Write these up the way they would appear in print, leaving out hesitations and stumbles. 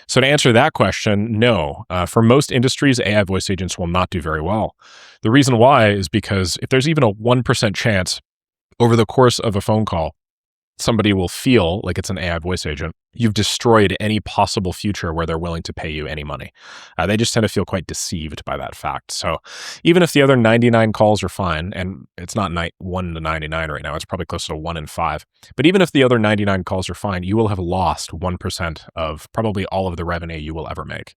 So to answer that question, no. For most industries, AI voice agents will not do very well. The reason why is because if there's even a 1% chance over the course of a phone call, somebody will feel like it's an AI voice agent, you've destroyed any possible future where they're willing to pay you any money. They just tend to feel quite deceived by that fact. So even if the other 99 calls are fine, and it's not 1 to 99 right now, it's probably close to 1 in 5. But even if the other 99 calls are fine, you will have lost 1% of probably all of the revenue you will ever make.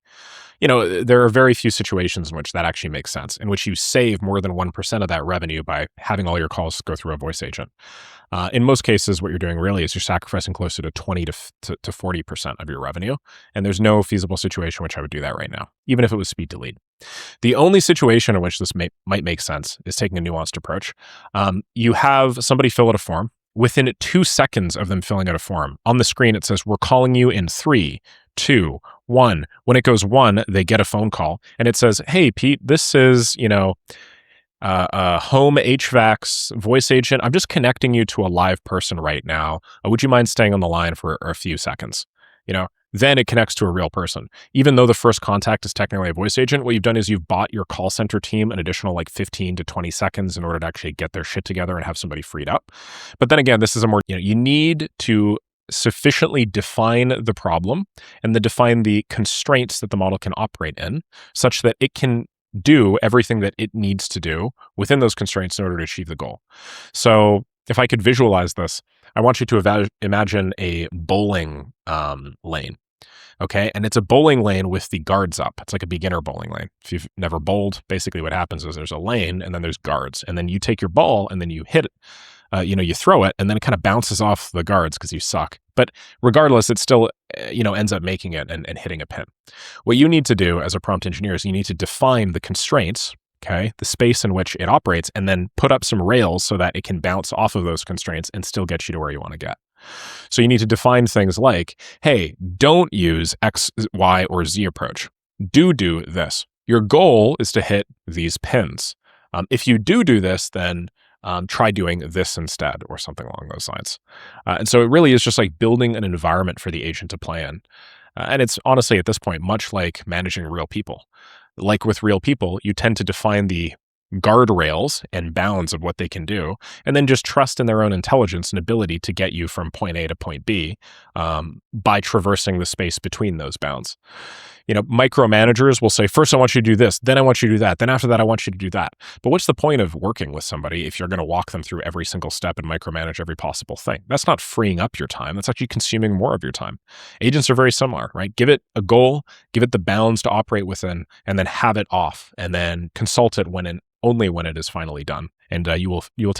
There are very few situations in which that actually makes sense, in which you save more than 1% of that revenue by having all your calls go through a voice agent. In most cases, what you're doing really is you're sacrificing closer to 20 to 40% of your revenue. And there's no feasible situation in which I would do that right now, even if it was speed to lead. The only situation in which this might make sense is taking a nuanced approach. You have somebody fill out a form. Within 2 seconds of them filling out a form, on the screen it says, "We're calling you in 3, 2, 1." When it goes 1, they get a phone call and it says, "Hey, Pete, this is, home HVAC's voice agent. I'm just connecting you to a live person right now. Would you mind staying on the line for a few seconds?" Then it connects to a real person. Even though the first contact is technically a voice agent, what you've done is you've bought your call center team an additional 15 to 20 seconds in order to actually get their shit together and have somebody freed up. But then again, this is you need to sufficiently define the problem and define the constraints that the model can operate in such that it can do everything that it needs to do within those constraints in order to achieve the goal. So if I could visualize this, I want you to imagine a bowling lane. Okay. And it's a bowling lane with the guards up. It's like a beginner bowling lane. If you've never bowled, basically what happens is there's a lane and then there's guards. And then you take your ball and then you hit it. You throw it and then it kind of bounces off the guards because you suck. But regardless, it still, ends up making it and hitting a pin. What you need to do as a prompt engineer is you need to define the constraints, okay, the space in which it operates, and then put up some rails so that it can bounce off of those constraints and still get you to where you want to get. So you need to define things like, hey, don't use X, Y, or Z approach. Do this. Your goal is to hit these pins. If you do this, then try doing this instead, or something along those lines. And so it really is just like building an environment for the agent to play in. And it's honestly at this point much like managing real people. Like with real people, you tend to define the guardrails and bounds of what they can do, and then just trust in their own intelligence and ability to get you from point A to point B by traversing the space between those bounds. Micromanagers will say, first I want you to do this, then I want you to do that, then after that I want you to do that. But what's the point of working with somebody if you're going to walk them through every single step and micromanage every possible thing? That's not freeing up your time. That's actually consuming more of your time. Agents are very similar, right? Give it a goal, give it the bounds to operate within, and then have it off, and then consult it only when it is finally done. And you will